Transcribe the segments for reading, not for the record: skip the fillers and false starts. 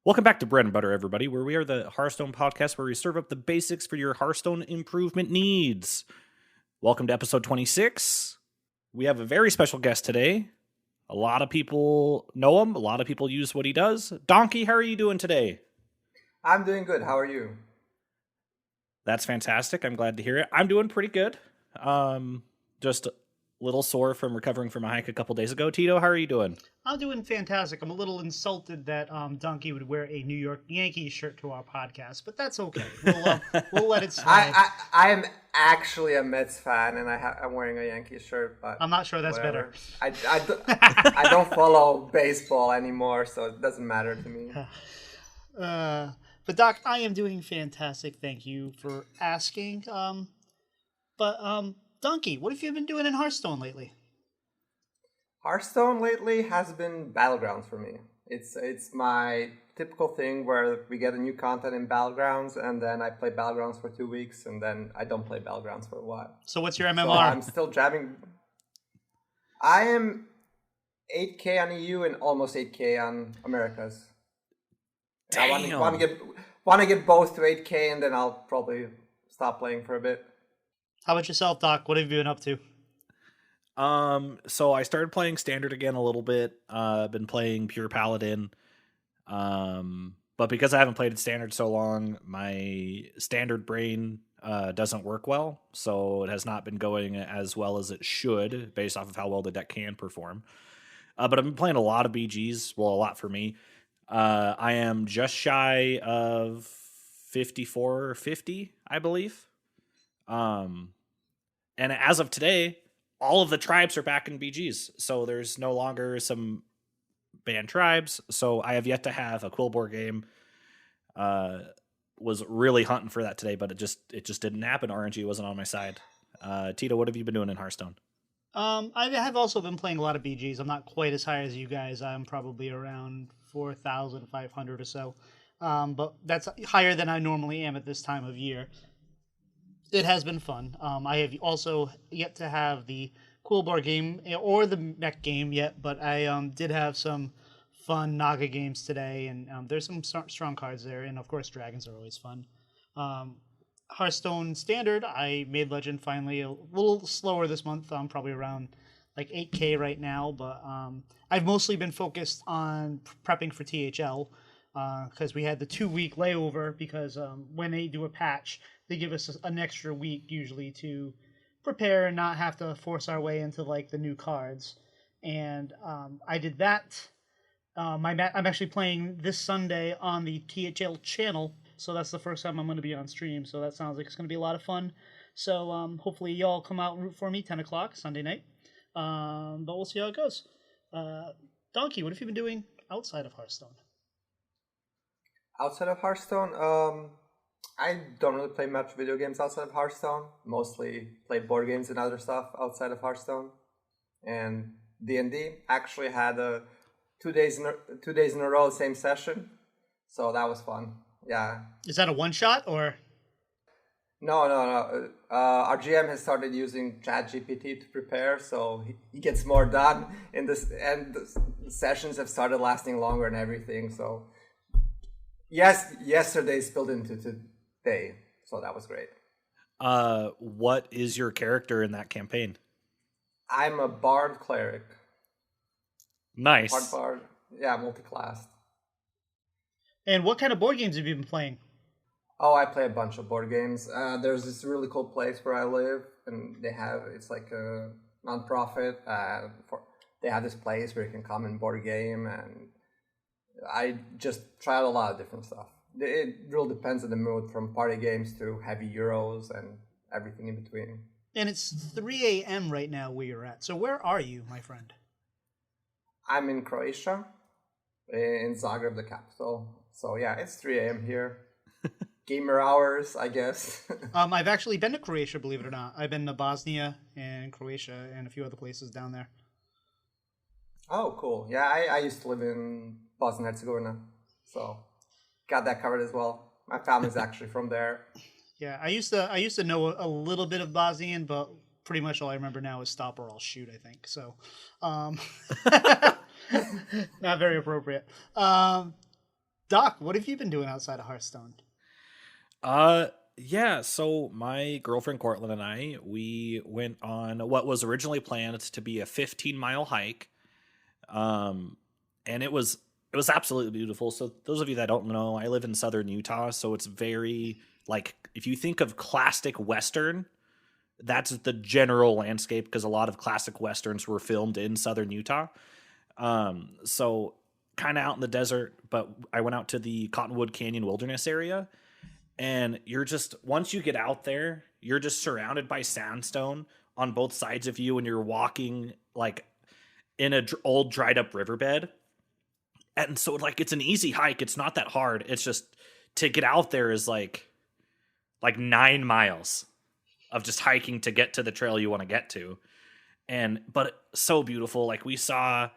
Welcome back to Bread and Butter, everybody, where we are the Hearthstone podcast where we serve up the basics for your Hearthstone improvement needs. Welcome to episode 26. We have a very special guest today. A lot of people know him. A lot of people use what he does. D0nkey, how are you doing today? I'm doing good. How are you? That's fantastic. I'm glad to hear it. I'm doing pretty good. Just a little sore from recovering from a hike a couple days ago. Tito, how are you doing? I'm doing fantastic. I'm a little insulted that D0nkey would wear a New York Yankees shirt to our podcast, but that's okay. We'll let it slide. I am actually a Mets fan, and I'm wearing a Yankees shirt, but I'm not sure that's whatever. better. I don't follow baseball anymore, so it doesn't matter to me. But Doc, I am doing fantastic. Thank you for asking. But D0nkey, what have you been doing in Hearthstone lately? Hearthstone lately has been Battlegrounds for me. It's my typical thing where we get a new content in Battlegrounds, and then I play Battlegrounds for 2 weeks, and then I don't play Battlegrounds for a while. So what's your MMR? So I'm still jabbing. I am 8K on EU and almost 8K on Americas. Damn. I want to get both to 8K, and then I'll probably stop playing for a bit. How about yourself, Doc? What have you been up to? So I started playing Standard again a little bit. I've been playing Pure Paladin. But because I haven't played it Standard so long, my Standard brain doesn't work well. So it has not been going as well as it should based off of how well the deck can perform. But I've been playing a lot of BGs. Well, a lot for me. I am just shy of 54 or 50, I believe. And as of today, all of the tribes are back in BGs. So there's no longer some banned tribes. So I have yet to have a Quillboar game. Was really hunting for that today, but it just didn't happen. RNG wasn't on my side. Tito, what have you been doing in Hearthstone? I have also been playing a lot of BGs. I'm not quite as high as you guys. I'm probably around 4,500 or so. But that's higher than I normally am at this time of year. It has been fun. I have also yet to have the Quillboar game or the mech game yet, but I did have some fun Naga games today, and there's some strong cards there, and of course dragons are always fun. Hearthstone Standard, I made Legend finally a little slower this month. I'm probably around like 8K right now, but I've mostly been focused on prepping for THL because we had the 2-week layover because when they do a patch, they give us an extra week usually to prepare and not have to force our way into like the new cards. And I did that. I'm actually playing this Sunday on the THL channel, so that's the first time I'm going to be on stream. So that sounds like it's going to be a lot of fun. So hopefully y'all come out and root for me 10 o'clock Sunday night. But we'll see how it goes. D0nkey, what have you been doing outside of Hearthstone? Outside of Hearthstone, I don't really play much video games outside of Hearthstone. Mostly play board games and other stuff outside of Hearthstone. And D&D actually had 2 days in a row, same session. So that was fun. Yeah. Is that a one-shot or? No. Our GM has started using ChatGPT to prepare, so he gets more done in this, and the sessions have started lasting longer and everything. So yes, yesterday spilled into today, so that was great. What is your character in that campaign? I'm a bard cleric. Nice. Bard. Yeah, multi-classed. And what kind of board games have you been playing? Oh, I play a bunch of board games. There's this really cool place where I live, and it's like a non-profit. They have this place where you can come and board game, and I just tried a lot of different stuff. It really depends on the mood, from party games to heavy Euros and everything in between. And it's 3 a.m. right now where you're at. So where are you, my friend? I'm in Croatia, in Zagreb, the capital. So yeah, it's 3 a.m. here. Gamer hours, I guess. I've actually been to Croatia, believe it or not. I've been to Bosnia and Croatia and a few other places down there. Oh, cool. Yeah, I used to live in Bosnia and Herzegovina, so got that covered as well. My family's actually from there. Yeah, I used to know a little bit of Bosnian, but pretty much all I remember now is stop or I'll shoot, I think. So, not very appropriate. Doc, what have you been doing outside of Hearthstone? Yeah, so my girlfriend Cortland and we went on what was originally planned to be a 15-mile hike. Um and it was absolutely beautiful. So those of you that don't know, I live in southern Utah, so it's very like if you think of classic western, that's the general landscape because a lot of classic westerns were filmed in southern Utah. So kind of out in the desert, but I went out to the Cottonwood Canyon Wilderness area, and you're just once you get out there, you're just surrounded by sandstone on both sides of you, and you're walking like in a old dried up riverbed. And so like it's an easy hike. It's not that hard. It's just to get out there is like 9 miles of just hiking to get to the trail you want to get to. And but so beautiful. Like we saw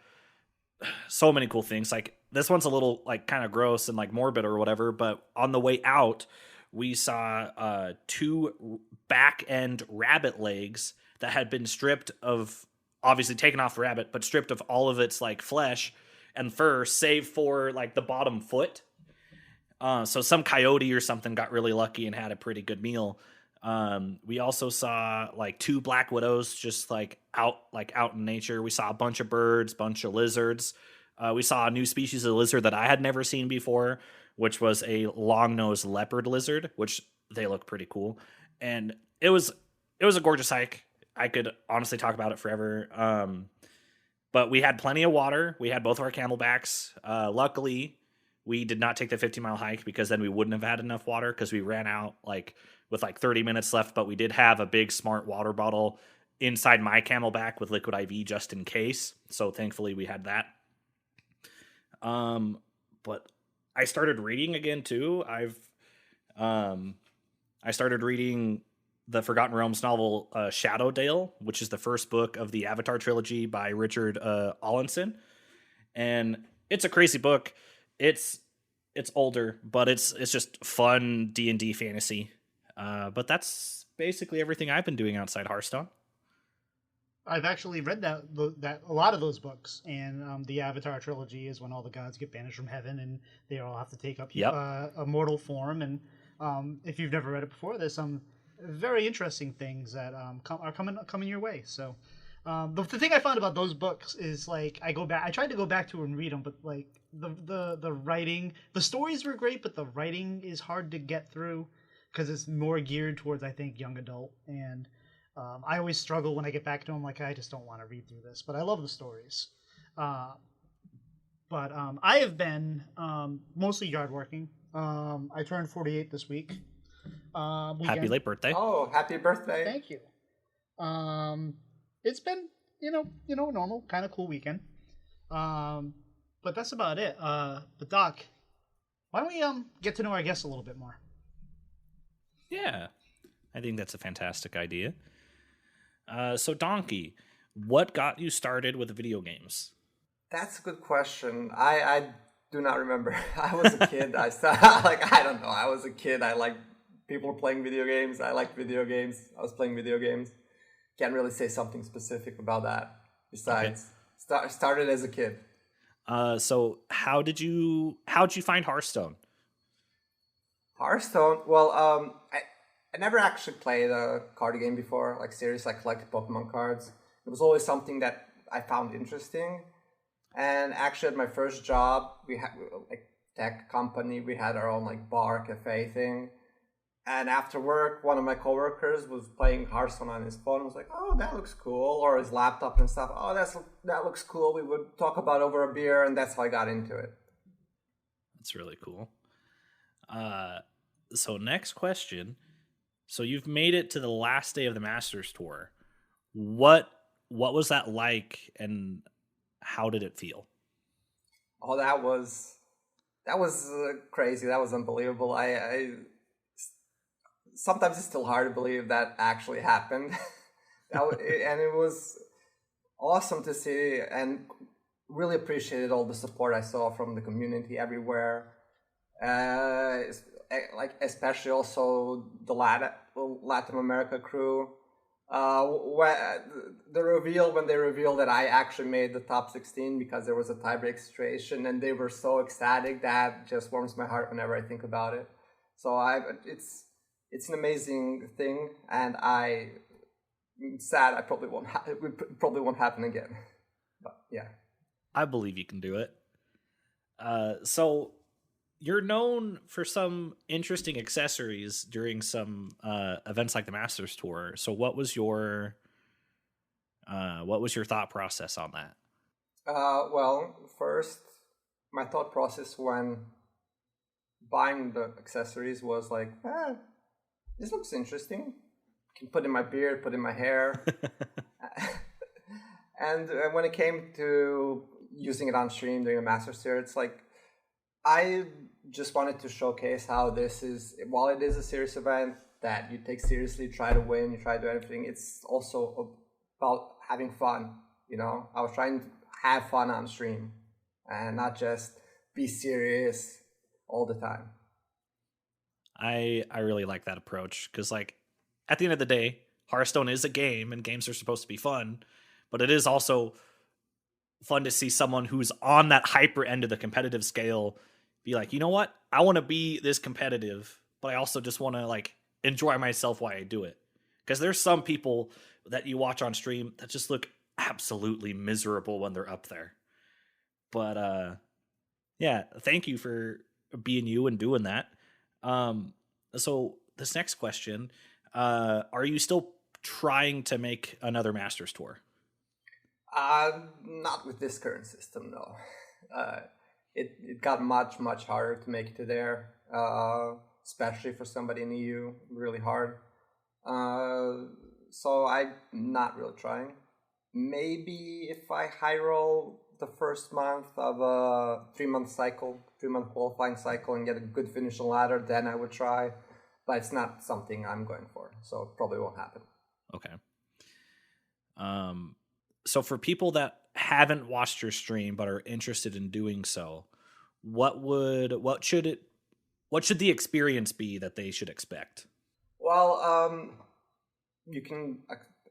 so many cool things. Like this one's a little like kind of gross and like morbid or whatever, but on the way out we saw two back end rabbit legs that had been stripped of, obviously taken off the rabbit, but stripped of all of its like flesh and fur save for like the bottom foot. So some coyote or something got really lucky and had a pretty good meal. We also saw like two black widows just like out in nature. We saw a bunch of birds, bunch of lizards. We saw a new species of lizard that I had never seen before, which was a long-nosed leopard lizard, which they look pretty cool. And it was a gorgeous hike. I could honestly talk about it forever. But we had plenty of water. We had both of our camelbacks. Luckily, we did not take the 50-mile hike because then we wouldn't have had enough water because we ran out like with like 30 minutes left. But we did have a big smart water bottle inside my camelback with liquid IV just in case. So thankfully we had that. But I started reading again too. I started reading the Forgotten Realms novel Shadowdale, which is the first book of the Avatar trilogy by Richard Ollinson, and it's a crazy book. It's older, but it's just fun D&D fantasy. But that's basically everything I've been doing outside Hearthstone. I've actually read that a lot of those books, and the Avatar trilogy is when all the gods get banished from heaven and they all have to take up a mortal form. And if you've never read it before, there's some very interesting things that are coming your way. So the thing I found about those books is like I tried to go back to and read them, but like the writing, the stories were great, but the writing is hard to get through because it's more geared towards, I think, young adult. And I always struggle when I get back to them. Like I just don't want to read through this, but I love the stories. But I have been mostly yard working. I turned 48 this week. Happy late birthday! Oh, happy birthday! Thank you. It's been normal, kind of cool weekend. But that's about it. But Doc, why don't we get to know our guests a little bit more? Yeah, I think that's a fantastic idea. So D0nkey, what got you started with video games? That's a good question. I do not remember. I was a kid. I don't know. I was a kid. I liked people playing video games. I liked video games. I was playing video games. Can't really say something specific about that. Besides, started as a kid. So how'd you find Hearthstone? Hearthstone. Well, I never actually played a card game before, like serious, like collected Pokemon cards. It was always something that I found interesting. And actually, at my first job, we had like tech company. We had our own like bar cafe thing. And after work, one of my coworkers was playing Hearthstone on his phone. I was like, "Oh, that looks cool," or his laptop and stuff. "Oh, that looks cool." We would talk about over a beer, and that's how I got into it. That's really cool. So next question. So you've made it to the last day of the Masters Tour. What was that like, and how did it feel? Oh, that was crazy. That was unbelievable. I sometimes it's still hard to believe that actually happened. And it was awesome to see, and really appreciated all the support I saw from the community everywhere. Like especially also the Latin America crew. The reveal when they revealed that I actually made the top 16 because there was a tiebreak situation, and they were so ecstatic that just warms my heart whenever I think about it. So it's an amazing thing, and I'm sad it probably won't happen again. But yeah, I believe you can do it. So you're known for some interesting accessories during some events like the Masters Tour. So what was your thought process on that? Well, first, my thought process when buying the accessories was like, this looks interesting. Can put in my beard, put in my hair. And when it came to using it on stream during a Masters Tour, it's like, I just wanted to showcase how this is, while it is a serious event that you take seriously, try to win, you try to do everything, it's also about having fun, you know? I was trying to have fun on stream and not just be serious all the time. I really like that approach because, like, at the end of the day, Hearthstone is a game and games are supposed to be fun, but it is also fun to see someone who's on that hyper end of the competitive scale be like, you know what? I want to be this competitive, but I also just want to like enjoy myself while I do it. Because there's some people that you watch on stream that just look absolutely miserable when they're up there. But yeah, thank you for being you and doing that. So this next question, are you still trying to make another Masters Tour? Not with this current system, no. It got much harder to make it to there, especially for somebody in EU, really hard. So I'm not really trying. Maybe if I high roll the first month of a 3-month qualifying cycle and get a good finish on ladder, then I would try. But it's not something I'm going for, so it probably won't happen. Okay. So for people that haven't watched your stream but are interested in doing so, what should the experience be that they should expect? Well, you can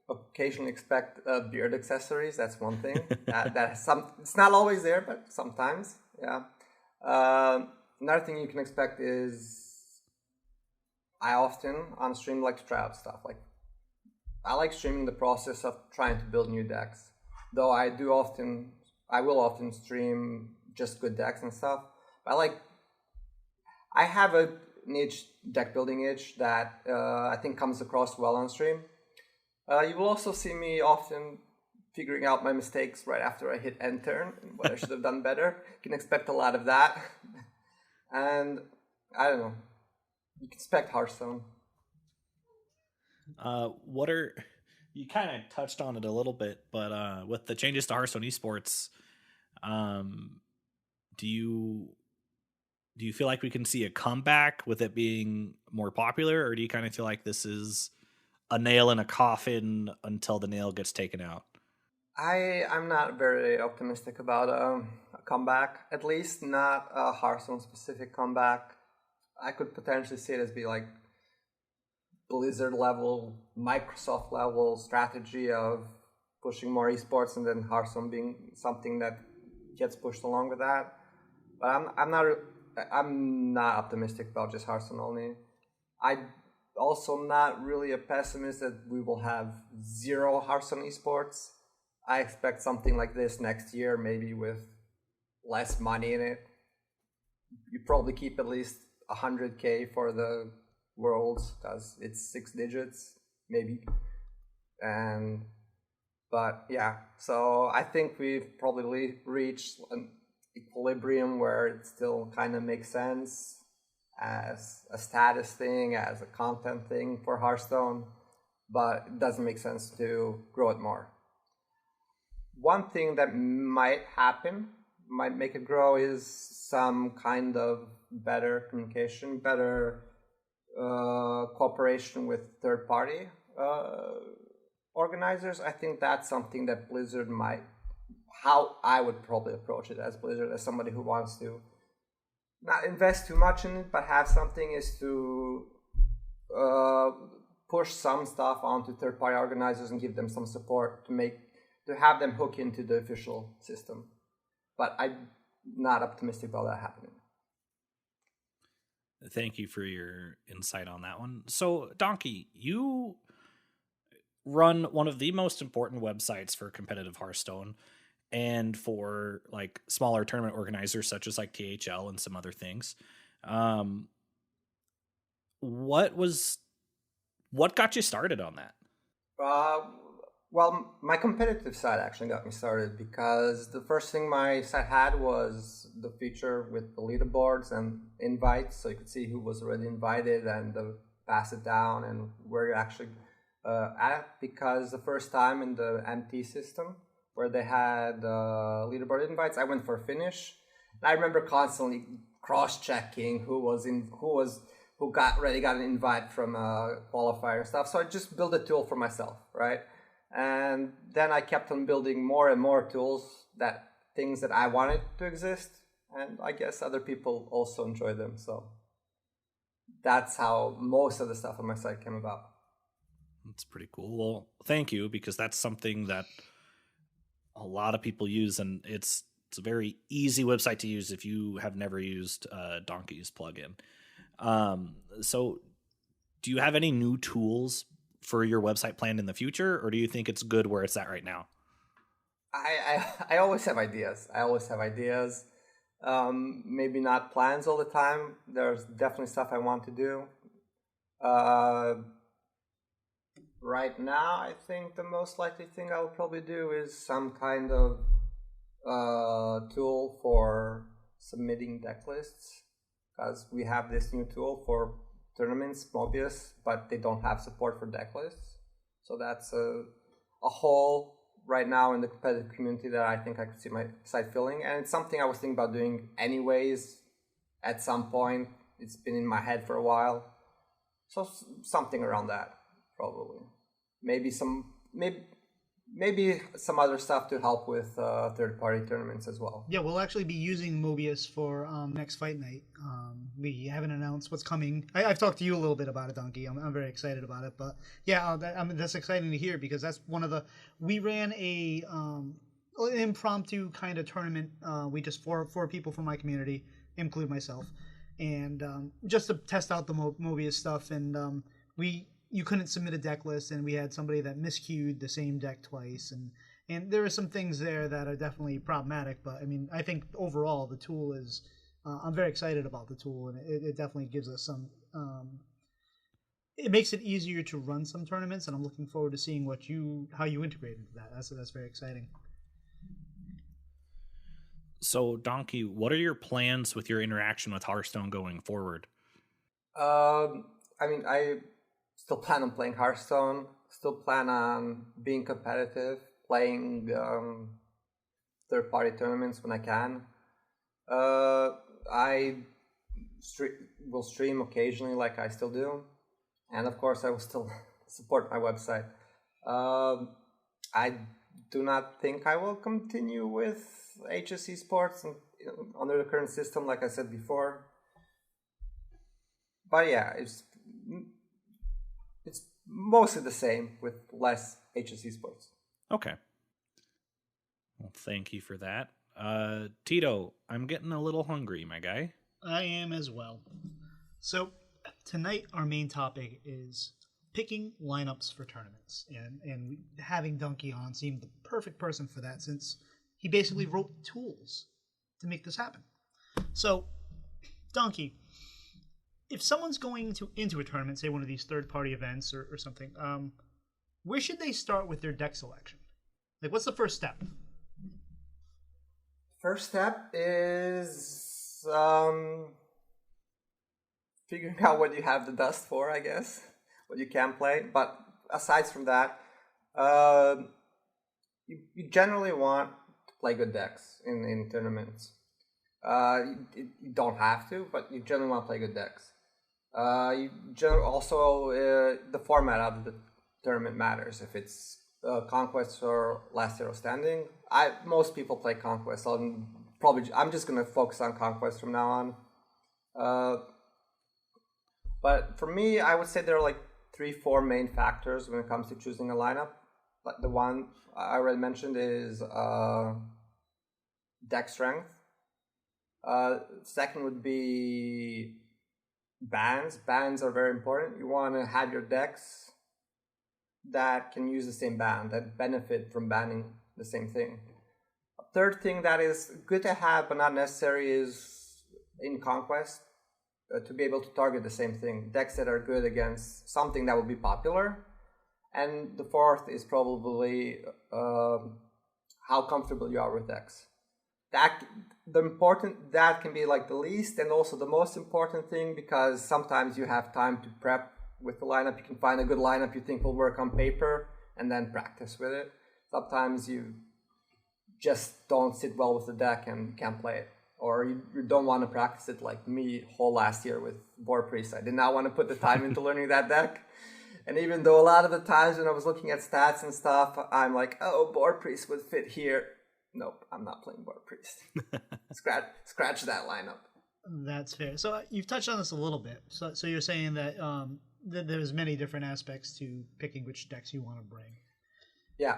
occasionally expect beard accessories. That's one thing. It's not always there, but sometimes, yeah. Another thing you can expect is I often on stream like to try out stuff. Like I like streaming the process of trying to build new decks. Though I will often stream just good decks and stuff. I have a niche, deck building itch that I think comes across well on stream. You will also see me often figuring out my mistakes right after I hit end turn, what I should have done better. You can expect a lot of that. And I don't know. You can expect Hearthstone. You kind of touched on it a little bit, but with the changes to Hearthstone esports, do you feel like we can see a comeback with it being more popular, or do you kind of feel like this is a nail in a coffin until the nail gets taken out? I'm not very optimistic about a comeback, at least not a Hearthstone specific comeback. I could potentially see it as be like Blizzard level, Microsoft level strategy of pushing more esports, and then Hearthstone being something that gets pushed along with that. But I'm not optimistic about just Hearthstone only. I'm also not really a pessimist that we will have zero Hearthstone esports. I expect something like this next year, maybe with less money in it. You probably keep at least 100K for the Worlds because it's 6 digits maybe. But yeah, so I think we've probably reached an equilibrium where it still kind of makes sense as a status thing, as a content thing for Hearthstone, but it doesn't make sense to grow it more. One thing that might make it grow, is some kind of better communication, better cooperation with third-party organizers. I think that's something that Blizzard how I would probably approach it as Blizzard, as somebody who wants to not invest too much in it, but have something, is to push some stuff onto third-party organizers and give them some support to have them hook into the official system. But I'm not optimistic about that happening. Thank you for your insight on that one. So, D0nkey, you run one of the most important websites for competitive Hearthstone and for like smaller tournament organizers such as like THL and some other things. What got you started on that? Well, my competitive side actually got me started because the first thing my site had was the feature with the leaderboards and invites, so you could see who was already invited and pass it down and where you're actually at. Because the first time in the MT system where they had leaderboard invites, I went for a finish. And I remember constantly cross-checking who got an invite from a qualifier and stuff. So I just built a tool for myself, right? And then I kept on building more and more tools, things that I wanted to exist, and I guess other people also enjoy them. So that's how most of the stuff on my site came about. That's pretty cool. Well, thank you, because that's something that a lot of people use, and it's a very easy website to use if you have never used D0nkey's plugin. So do you have any new tools for your website planned in the future, or do you think it's good where it's at right now? I always have ideas. Maybe not plans all the time. There's definitely stuff I want to do. Right now, I think the most likely thing I will probably do is some kind of tool for submitting deck lists, because we have this new tool for tournaments, Mobius, but they don't have support for deck lists. So that's a hole right now in the competitive community that I think I could see my site filling. And it's something I was thinking about doing anyways at some point. It's been in my head for a while. So something around that, probably. Maybe some other stuff to help with third-party tournaments as well. Yeah, we'll actually be using Mobius for next fight night. We haven't announced what's coming. I've talked to you a little bit about it, D0nkey. I'm very excited about it. But yeah, that's exciting to hear, because that's one of the... We ran an impromptu kind of tournament. We just four people from my community, include myself, and just to test out the Mobius stuff. And you couldn't submit a deck list, and we had somebody that miscued the same deck twice, and there are some things there that are definitely problematic. But I mean, I think overall the tool is I'm very excited about the tool, and it definitely gives us some it makes it easier to run some tournaments, and I'm looking forward to seeing how you integrate into that. That's very exciting. So, D0nkey, what are your plans with your interaction with Hearthstone going forward? I still plan on playing Hearthstone, still plan on being competitive, playing third-party tournaments when I can. I will stream occasionally like I still do. And of course, I will still support my website. I do not think I will continue with HSC Sports under the current system, like I said before. But yeah, it's mostly the same with less HSC Sports. Okay. Well, thank you for that. Tito, I'm getting a little hungry, my guy. I am as well. So tonight our main topic is picking lineups for tournaments, and having D0nkey on seemed the perfect person for that, since he basically wrote tools to make this happen. So, D0nkey, if someone's going into a tournament, say one of these third-party events or something, where should they start with their deck selection? Like, what's the first step? First step is figuring out what you have the dust for, I guess, what you can play. But aside from that, you generally want to play good decks in tournaments. You don't have to, but you generally want to play good decks. Also, the format of the tournament matters. If it's Conquest or Last Hero Standing, most people play Conquest. I'm just gonna focus on Conquest from now on. But for me, I would say there are like 4 main factors when it comes to choosing a lineup. Like the one I already mentioned is deck strength. Second would be bans. Bans are very important. You want to have your decks that can use the same ban, that benefit from banning the same thing. A third thing that is good to have but not necessary is in Conquest to be able to target the same thing. Decks that are good against something that will be popular. And the fourth is probably how comfortable you are with decks. That can be like the least and also the most important thing, because sometimes you have time to prep with the lineup. You can find a good lineup you think will work on paper and then practice with it. Sometimes you just don't sit well with the deck and can't play it, or you don't want to practice it like me whole last year with Boar Priest. I did not want to put the time into learning that deck. And even though a lot of the times when I was looking at stats and stuff, I'm like, oh, Boar Priest would fit here. Nope, I'm not playing Boar Priest. Scratch that lineup. That's fair. So you've touched on this a little bit. So you're saying that there's many different aspects to picking which decks you want to bring. Yeah.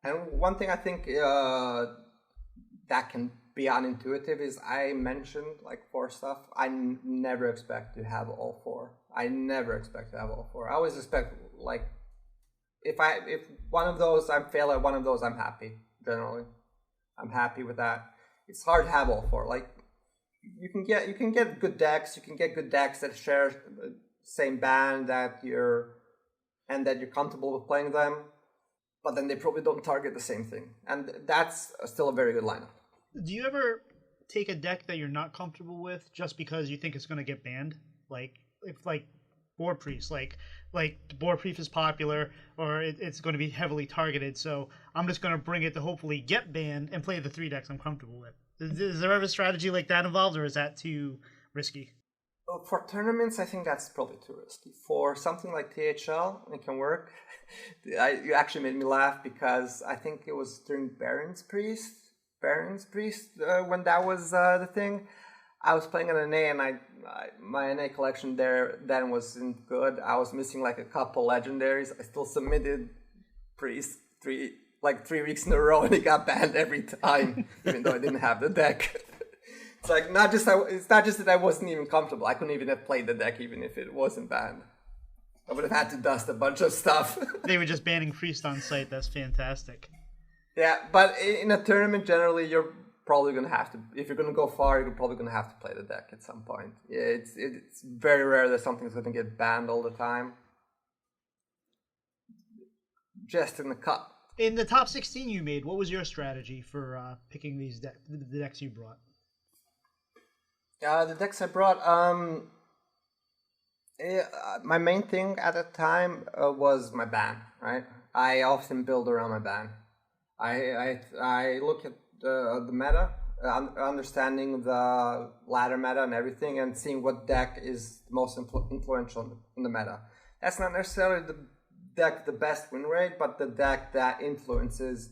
And one thing I think that can be unintuitive is I mentioned like 4 stuff. I never expect to have all 4. I always expect like if one of those I fail at one of those, I'm happy. Generally, I'm happy with that. It's hard to have all 4. Like you can get good decks. You can get good decks that share the same ban that you're comfortable with playing them, but then they probably don't target the same thing, and that's still a very good lineup. Do you ever take a deck that you're not comfortable with just because you think it's going to get banned? Like if like Boar Priest, like Boar Priest is popular or it's going to be heavily targeted, so I'm just going to bring it to hopefully get banned and play the 3 decks I'm comfortable with. Is there ever a strategy like that involved, or is that too risky? For tournaments, I think that's probably too risky. For something like THL, it can work. You actually made me laugh because I think it was during Baron's Priest, when that was the thing. I was playing an NA and my NA collection there then wasn't good. I was missing like a couple legendaries. I still submitted Priest 3 weeks in a row and it got banned every time, even though I didn't have the deck. It's like it's not just that I wasn't even comfortable. I couldn't even have played the deck even if it wasn't banned. I would have had to dust a bunch of stuff. They were just banning Priest on site. That's fantastic. Yeah, but in a tournament, generally, you're probably going to have to, if you're going to go far, you're probably going to have to play the deck at some point. Yeah, it's very rare that something's going to get banned all the time. Just in the cup. In the top 16 you made, what was your strategy for picking the decks you brought? The decks I brought, my main thing at the time was my ban, right? I often build around my ban. I look at the meta, understanding the ladder meta and everything, and seeing what deck is most influential in the meta. That's not necessarily the deck the best win rate, but the deck that influences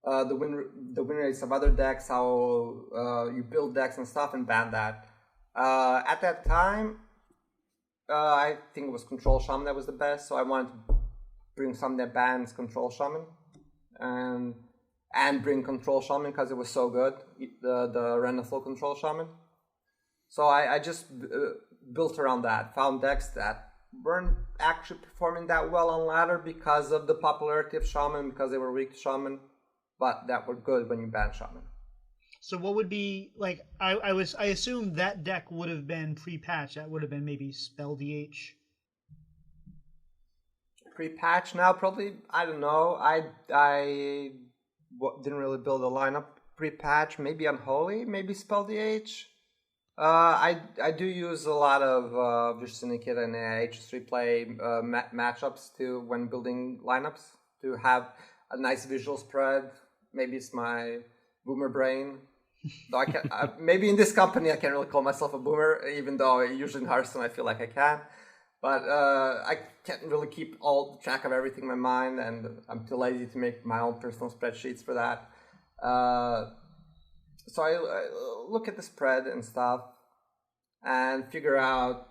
the win rates of other decks, how you build decks and stuff, and ban that. At that time, I think it was Control Shaman that was the best, so I wanted to bring something that bans Control Shaman and bring Control Shaman because it was so good, the Random Flow Control Shaman. So I just built around that, found decks that weren't actually performing that well on ladder because of the popularity of Shaman, because they were weak to Shaman, but that were good when you ban Shaman. So what would be, like, I assume that deck would have been pre-patch. That would have been maybe Spell DH. Pre-patch now, probably, I don't know. I didn't really build a lineup pre-patch. Maybe Unholy, maybe Spell DH. I do use a lot of Vicious Syndicate and HS3 play matchups too when building lineups to have a nice visual spread. Maybe it's my boomer brain. Though I can maybe in this company I can't really call myself a boomer, even though usually in Hearthstone I feel like I can. But I can't really keep all track of everything in my mind, and I'm too lazy to make my own personal spreadsheets for that. So I look at the spread and stuff and figure out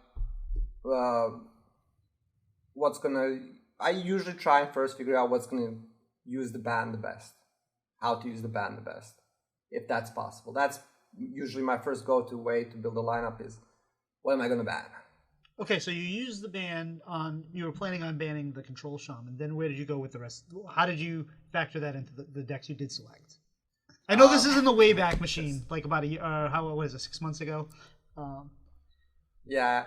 what's gonna. I usually try and first figure out what's gonna use the ban the best, how to use the ban the best, if that's possible. That's usually my first go-to way to build a lineup is, what am I gonna ban? Okay, so you used the ban on. You were planning on banning the control shaman. Then where did you go with the rest? How did you factor that into the decks you did select? I know this isn't the Wayback Machine, like about a year. How was it? 6 months ago. Yeah,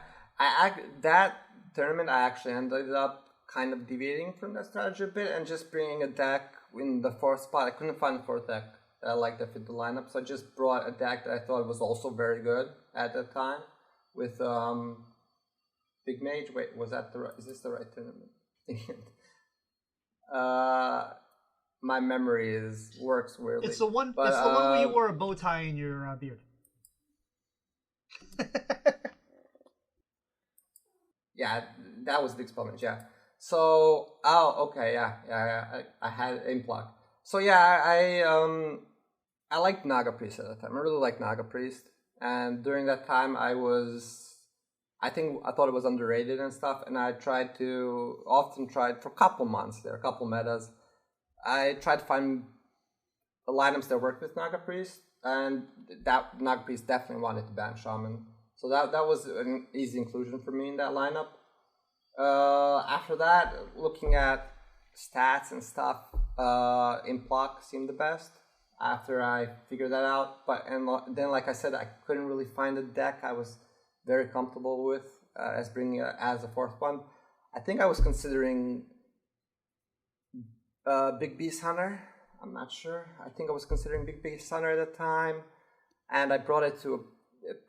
that tournament I actually ended up kind of deviating from that strategy a bit and just bringing a deck in the fourth spot. I couldn't find a fourth deck that I liked that fit the lineup, so I just brought a deck that I thought was also very good at that time with Big Mage. Wait, was that the right? Is this the right tournament? My memory works weirdly. It's the one. But, it's the one where you wore a bow tie in your beard. Yeah, that was Big Spell Mage, yeah. So, okay, yeah, I had Implug. So yeah, I liked Naga Priest at that time. I really liked Naga Priest, and during that time I thought it was underrated and stuff, and I often tried for a couple months there, a couple metas. I tried to find lineups that worked with Naga Priest, and that Naga Priest definitely wanted to ban Shaman. So that was an easy inclusion for me in that lineup. After that, looking at stats and stuff, Implock seemed the best after I figured that out. Then, like I said, I couldn't really find a deck I was very comfortable with as bringing it as a fourth one. I think I was considering Big Beast Hunter. I'm not sure. I think I was considering Big Beast Hunter at the time, and I brought it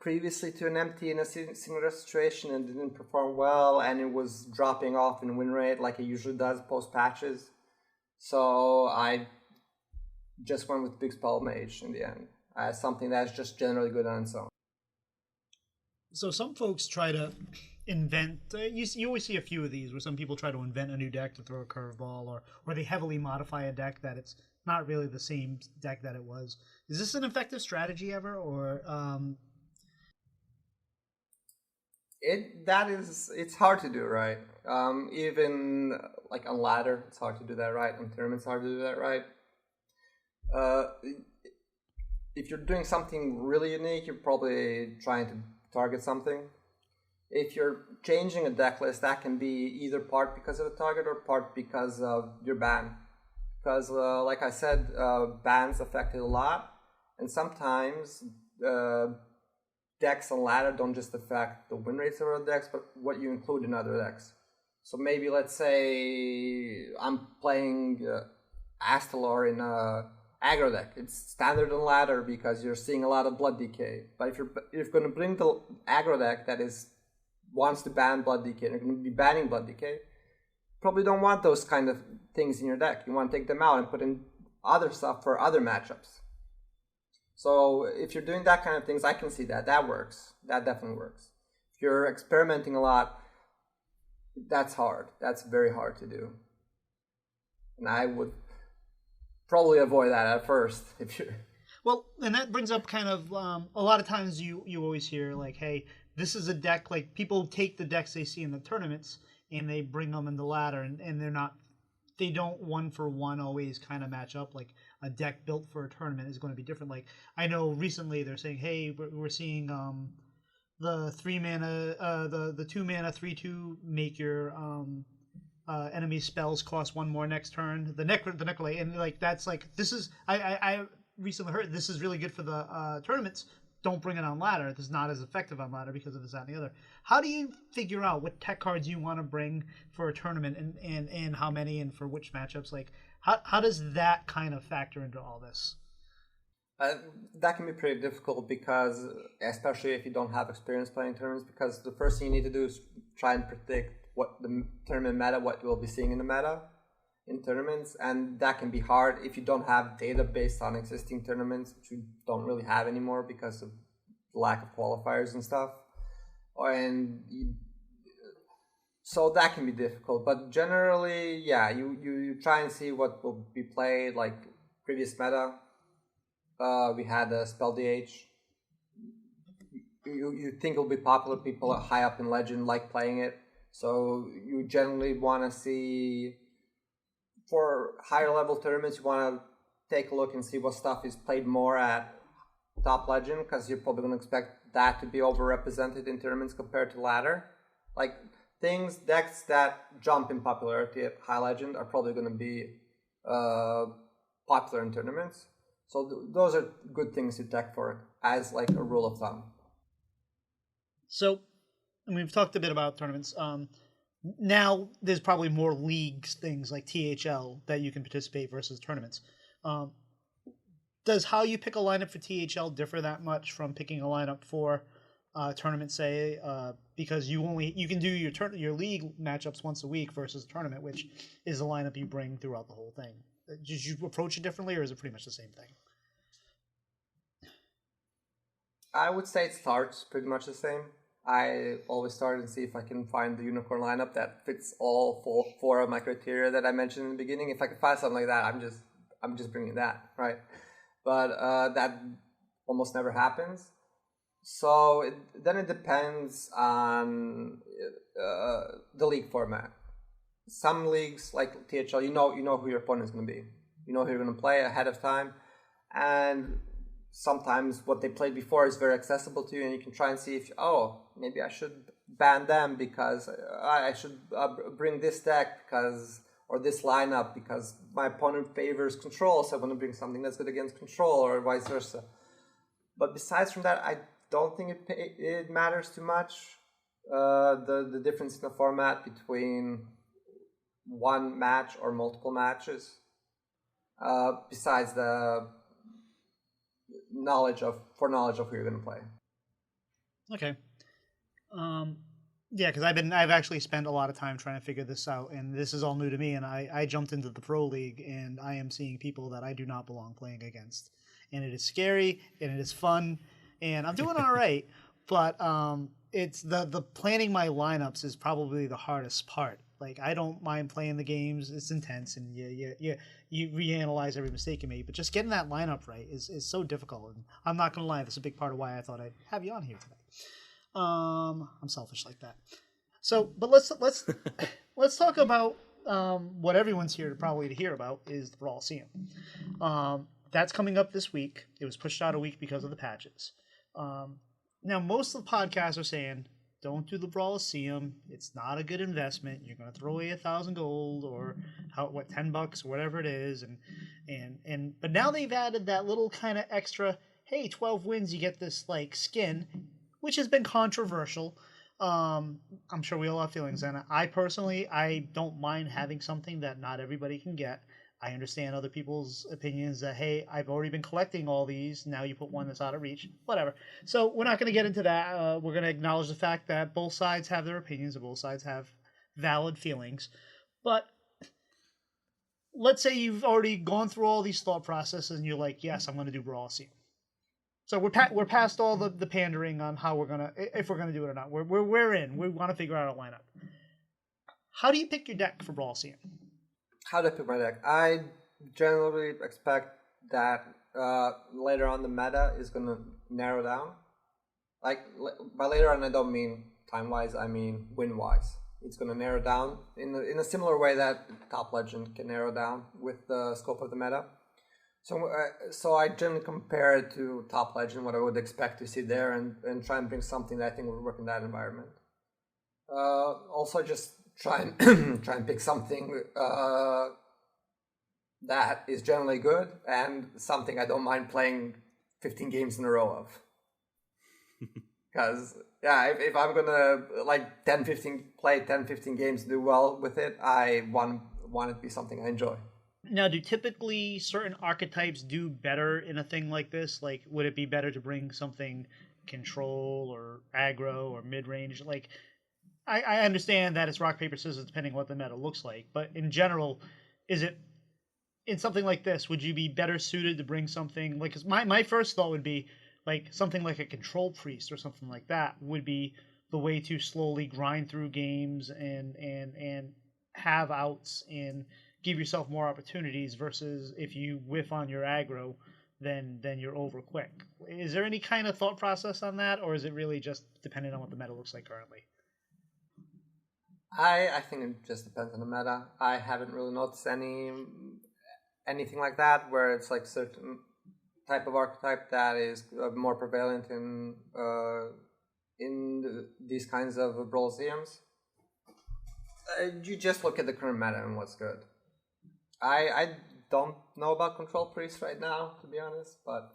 previously to an empty in a similar situation and didn't perform well, and it was dropping off in win rate like it usually does post patches. So I just went with Big Spell Mage in the end as something that's just generally good on its own. So some folks try to invent. You always see a few of these where some people try to invent a new deck to throw a curveball, or they heavily modify a deck that it's not really the same deck that it was. Is this an effective strategy ever, or? It's hard to do right. Even like on ladder, it's hard to do that right. On tournaments, it's hard to do that right. If you're doing something really unique, you're probably trying to target something. If you're changing a deck list, that can be either part because of the target or part because of your ban. Because, like I said, bans affected a lot, and sometimes decks on ladder don't just affect the win rates of other decks, but what you include in other decks. So maybe let's say I'm playing Astalor in a aggro deck. It's standard on ladder because you're seeing a lot of Blood Decay. But if you're going to bring the aggro deck that wants to ban Blood Decay, and you're going to be banning Blood Decay, probably don't want those kind of things in your deck. You want to take them out and put in other stuff for other matchups. So if you're doing that kind of things, I can see that works. That definitely works. If you're experimenting a lot, that's hard. That's very hard to do. And I would probably avoid that at first if you're... Well, and that brings up kind of a lot of times you always hear like, hey, this is a deck, like people take the decks they see in the tournaments and they bring them in the ladder, and they don't one for one always kind of match up. Like a deck built for a tournament is going to be different. Like I know recently they're saying, hey, we're seeing the 3 mana, the 2 mana 3/2 make your enemy spells cost 1 more next turn. The Necrolate, and like that's like this is I recently heard this is really good for the tournaments. Don't bring it on ladder. It's not as effective on ladder because of this, that, and the other. How do you figure out what tech cards you want to bring for a tournament and how many and for which matchups? Like, how does that kind of factor into all this? That can be pretty difficult because, especially if you don't have experience playing tournaments, because the first thing you need to do is try and predict what the tournament meta, what you'll be seeing in the meta in tournaments, and that can be hard if you don't have data based on existing tournaments, which you don't really have anymore because of the lack of qualifiers and stuff. So that can be difficult, but generally, yeah, you try and see what will be played. Like previous meta, we had a Spell DH. You think it'll be popular, people high up in Legend like playing it. So you generally want to see, for higher level tournaments, you want to take a look and see what stuff is played more at top legend, because you're probably going to expect that to be overrepresented in tournaments compared to ladder. Like decks that jump in popularity at high legend are probably going to be popular in tournaments. So those are good things to check for as like a rule of thumb. So, and we've talked a bit about tournaments. Now there's probably more leagues, things like THL that you can participate versus tournaments. Does how you pick a lineup for THL differ that much from picking a lineup for tournament, say, because you can do your league matchups once a week versus a tournament, which is the lineup you bring throughout the whole thing? Did you approach it differently, or is it pretty much the same thing? I would say it starts pretty much the same. I always start and see if I can find the unicorn lineup that fits all four of my criteria that I mentioned in the beginning. If I can find something like that, I'm just bringing that, right? But that almost never happens. So then it depends on the league format. Some leagues like THL, you know who your opponent is going to be. You know who you're going to play ahead of time, and sometimes what they played before is very accessible to you, and you can try and see if maybe I should ban them because I should bring this deck or this lineup because my opponent favors control, so I'm going to bring something that's good against control, or vice versa. But besides from that, I don't think it matters too much. The difference in the format between one match or multiple matches, besides the knowledge of who you're going to play. Okay. Yeah, because I've actually spent a lot of time trying to figure this out, and this is all new to me. And I jumped into the pro league, and I am seeing people that I do not belong playing against, and it is scary and it is fun, and I'm doing all right. But it's the planning my lineups is probably the hardest part. Like, I don't mind playing the games; it's intense, and you reanalyze every mistake you make. But just getting that lineup right is so difficult. And I'm not gonna lie, that's a big part of why I thought I'd have you on here today. I'm selfish like that. So, but let's talk about what everyone's here to hear about is the brawliseum. That's coming up this week. It was pushed out a week because of the patches. Now, most of the podcasts are saying, don't do the brawliseum. It's not a good investment. You're going to throw away 1,000 gold or $10 or whatever it is. But now they've added that little kind of extra, hey, 12 wins, you get this like skin, which has been controversial. I'm sure we all have feelings. And I personally don't mind having something that not everybody can get. I understand other people's opinions that, hey, I've already been collecting all these. Now you put one that's out of reach. Whatever. So we're not going to get into that. We're going to acknowledge the fact that both sides have their opinions and both sides have valid feelings. But let's say you've already gone through all these thought processes and you're like, yes, I'm going to do brawliseum. So we're past all the pandering on how if we're gonna do it or not. We're in. We want to figure out a lineup. How do you pick your deck for brawliseum? How do I pick my deck? I generally expect that later on the meta is gonna narrow down. Like by later on, I don't mean time wise. I mean win wise. It's gonna narrow down in a similar way that top legend can narrow down with the scope of the meta. So I generally compare it to top legend, what I would expect to see there, and try and bring something that I think would work in that environment. Also, just try and pick something that is generally good and something I don't mind playing 15 games in a row of. Because if I'm gonna like play 10-15 games and do well with it, I want it to be something I enjoy. Now, do typically certain archetypes do better in a thing like this? Like, would it be better to bring something control or aggro or mid-range? Like, I understand that it's rock, paper, scissors depending on what the meta looks like. But in general, is it, in something like this, would you be better suited to bring something, like, 'cause my first thought would be, like, something like a control priest or something like that would be the way to slowly grind through games and have outs and give yourself more opportunities versus if you whiff on your aggro, then you're over quick. Is there any kind of thought process on that, or is it really just dependent on what the meta looks like currently? I think it just depends on the meta. I haven't really noticed anything like that where it's like certain type of archetype that is more prevalent in these kinds of brawliseums. You just look at the current meta and what's good. I don't know about Control Priest right now, to be honest, but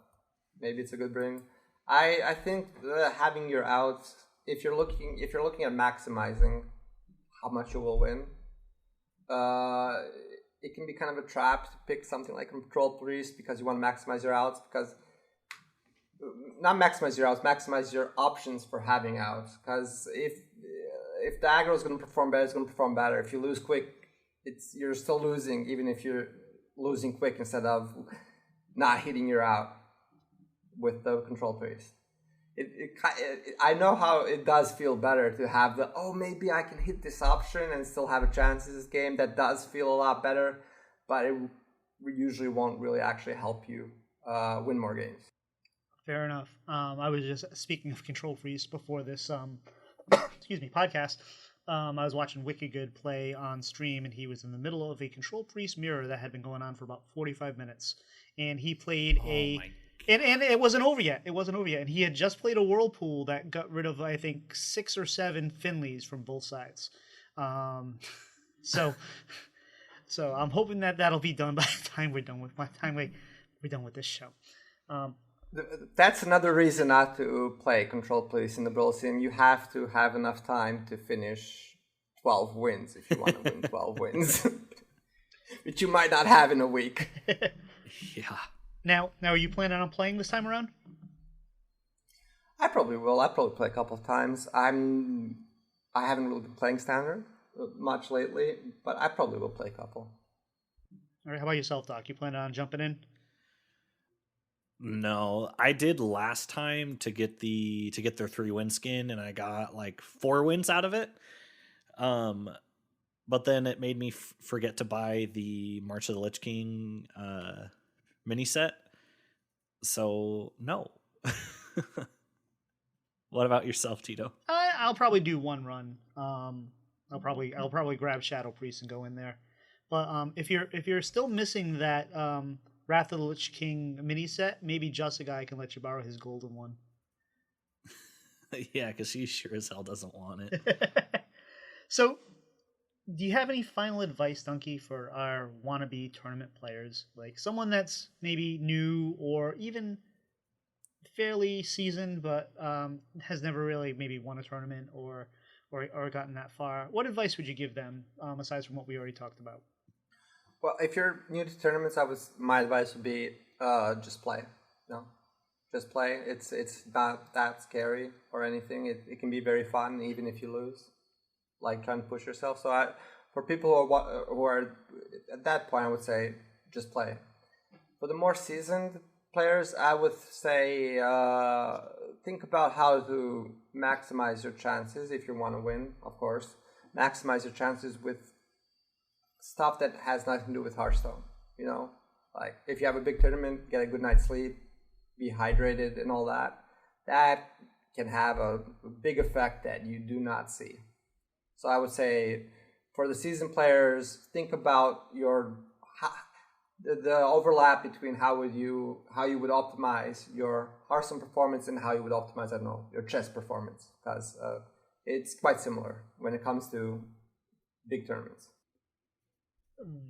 maybe it's a good bring. I think having your outs, if you're looking at maximizing how much you will win, it can be kind of a trap to pick something like Control Priest because you want to maximize your outs, because not maximize your outs, maximize your options for having outs. Because if the aggro is going to perform better, it's going to perform better. If you lose quick, you're still losing, even if you're losing quick instead of not hitting your out with the Control Priest. I know how it does feel better to have maybe I can hit this option and still have a chance in this game. That does feel a lot better, but it usually won't really actually help you win more games. Fair enough. I was just speaking of Control Freeze before this podcast. I was watching Wicked Good play on stream, and he was in the middle of a Control Priest mirror that had been going on for about 45 minutes. And he played and it wasn't over yet. And he had just played a Whirlpool that got rid of, I think, 6 or 7 Finleys from both sides. So I'm hoping that'll be done by the time we're done with this show. That's another reason not to play Control Priest in the Brawliseum. You have to have enough time to finish 12 wins if you want to win 12 wins, which you might not have in a week. Yeah. Now, are you planning on playing this time around? I probably will. I'll probably play a couple of times. I haven't really been playing Standard much lately, but I probably will play a couple. All right. How about yourself, Doc? You planning on jumping in? No, I did last time to get their 3-win skin, and I got like 4 wins out of it. But then it made me forget to buy the March of the Lich King mini set. So no. What about yourself, Tito? I'll probably do one run. I'll probably grab Shadow Priest and go in there. But if you're still missing that Wrath of the Lich King mini set, maybe Just a Guy can let you borrow his golden one. Yeah, because he sure as hell doesn't want it. So, do you have any final advice, D0nkey, for our wannabe tournament players? Like someone that's maybe new or even fairly seasoned, but has never really maybe won a tournament or gotten that far. What advice would you give them, aside from what we already talked about? Well, if you're new to tournaments, my advice would be just play. No, just play. It's not that scary or anything. It can be very fun even if you lose. Like trying to push yourself. So for people who are at that point, I would say just play. For the more seasoned players, I would say think about how to maximize your chances if you want to win. Of course, maximize your chances with stuff that has nothing to do with Hearthstone. You know, like if you have a big tournament, get a good night's sleep, be hydrated, and all that. That can have a big effect that you do not see. So I would say for the seasoned players, think about the overlap between how you would optimize your Hearthstone performance and how you would optimize, I don't know, your chess performance, because it's quite similar when it comes to big tournaments.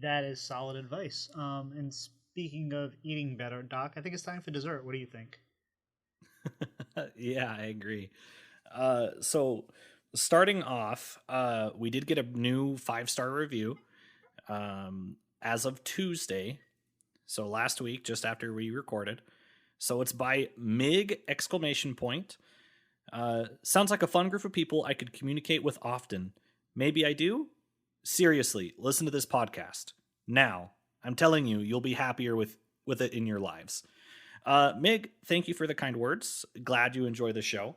That is solid advice. And speaking of eating better, Doc, I think it's time for dessert. What do you think? Yeah, I agree. So starting off, we did get a new 5-star review as of Tuesday. So last week, just after we recorded. So it's by Mig ! Sounds like a fun group of people I could communicate with often. Maybe I do? Seriously, listen to this podcast. Now, I'm telling you, you'll be happier with it in your lives. Mig, thank you for the kind words. Glad you enjoy the show.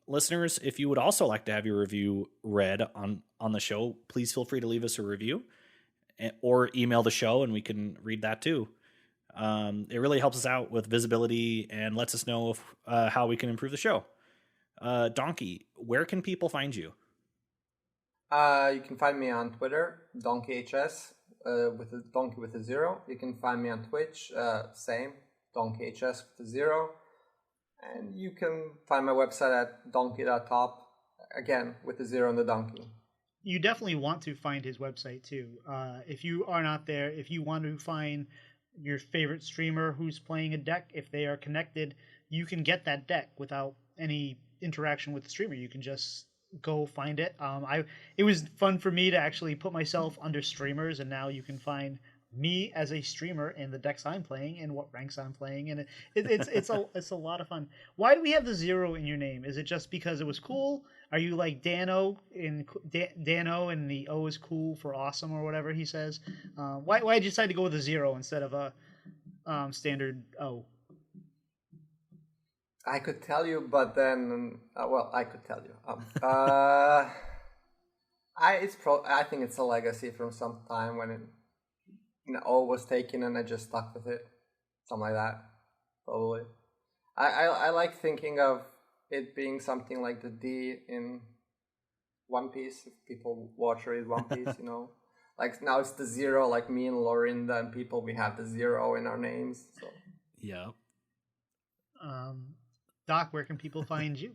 Listeners, if you would also like to have your review read on the show, please feel free to leave us a review or email the show and we can read that too. It really helps us out with visibility and lets us know how we can improve the show. D0nkey, where can people find you? You can find me on Twitter, D0nkey, with a donkey with a 0. You can find me on Twitch, same, D0nkey with a 0. And you can find my website at donkey.top, again, with the 0 and the donkey. You definitely want to find his website too. If you are not there, if you want to find your favorite streamer who's playing a deck, if they are connected, you can get that deck without any interaction with the streamer. You can just go find it. It was fun for me to actually put myself under streamers, and now you can find me as a streamer and the decks I'm playing and what ranks I'm playing, and it's a lot of fun. Why do we have the 0 in your name? Is it just because it was cool? Are you like Dano Dano and the O is cool for awesome or whatever he says? Why did you decide to go with a 0 instead of a standard O? I could tell you, but then I could tell you. I think it's a legacy from some time when O was taken and I just stuck with it, something like that, probably. I like thinking of it being something like the D in One Piece, if people watch or read One Piece, Like now it's the 0, like me and Lorinda and people, we have the 0 in our names. So. Yeah. Doc, where can people find you?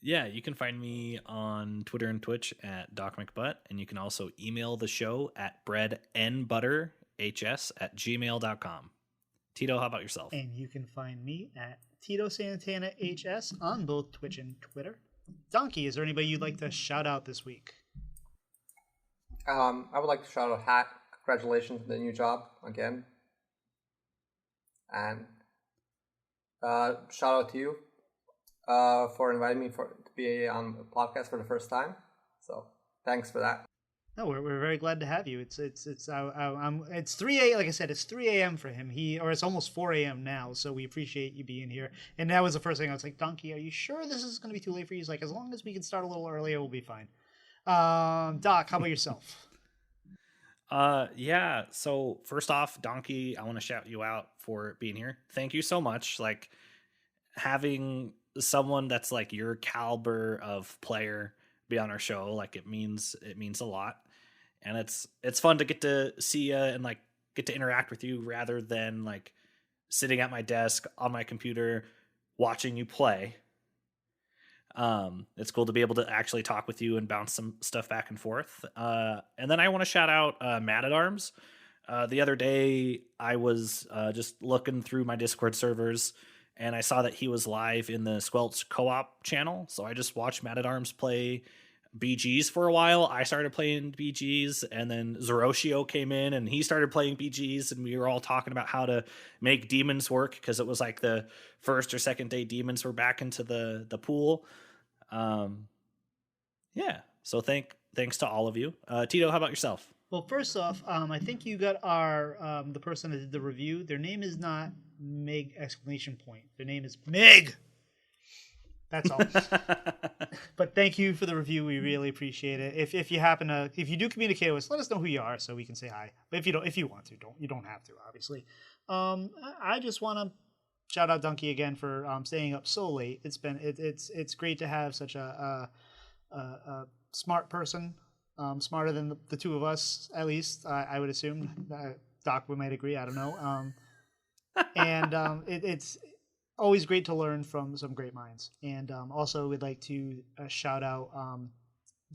Yeah, you can find me on Twitter and Twitch at DocMcButt, and you can also email the show at breadandbutterhs@gmail.com. Tito, how about yourself? And you can find me at Tito Santana HS on both Twitch and Twitter. D0nkey, is there anybody you'd like to shout out this week? I would like to shout out Hat. Congratulations on the new job again. And shout out to you for inviting me to be on the podcast for the first time. So thanks for that. No, we're very glad to have you. It's 3 a.m. Like I said, it's 3 a.m. for him. It's almost 4 a.m. now. So we appreciate you being here. And that was the first thing I was like, D0nkey, are you sure this is going to be too late for you? He's like, as long as we can start a little earlier, we'll be fine. Doc, how about yourself? Yeah. So first off, D0nkey, I want to shout you out for being here. Thank you so much. Like having someone that's like your caliber of player be on our show, like it means a lot, and it's fun to get to see you and like get to interact with you rather than like sitting at my desk on my computer watching you play. It's cool to be able to actually talk with you and bounce some stuff back and forth. And then I want to shout out Mad at Arms. The other day I was just looking through my Discord servers and I saw that he was live in the Squelch co-op channel. So I just watched Mad at Arms play BGs for a while. I started playing BGs, and then Zeroshio came in and he started playing BGs, and we were all talking about how to make demons work because it was like the first or second day demons were back into the pool. Yeah. So thanks to all of you. Tito, how about yourself? Well, first off, I think you got the person that did the review. Their name is not Meg ! Their name is Meg. That's all. But thank you for the review. We really appreciate it. If you do communicate with us, let us know who you are so we can say hi. But if you want to, you don't have to, obviously. I just want to shout out D0nkey again for staying up so late. It's great to have such a smart person, smarter than the two of us, at least. I would assume. Doc, we might agree. I don't know. And it's always great to learn from some great minds. And also we'd like to shout out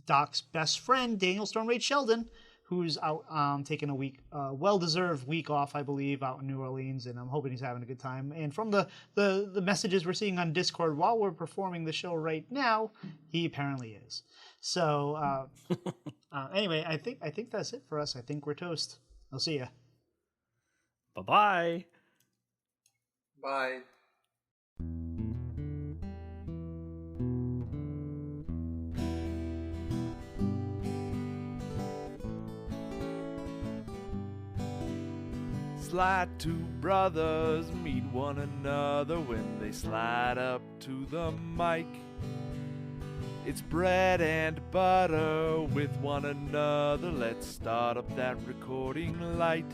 Doc's best friend, Daniel Stormrage Sheldon, who's out taking a week, well-deserved week off, I believe, out in New Orleans, and I'm hoping he's having a good time. And from the messages we're seeing on Discord while we're performing the show right now, he apparently is. So anyway, I think that's it for us. I think we're toast. I'll see ya. Bye-bye. Bye. Slide two brothers meet one another when they slide up to the mic. It's bread and butter with one another. Let's start up that recording light.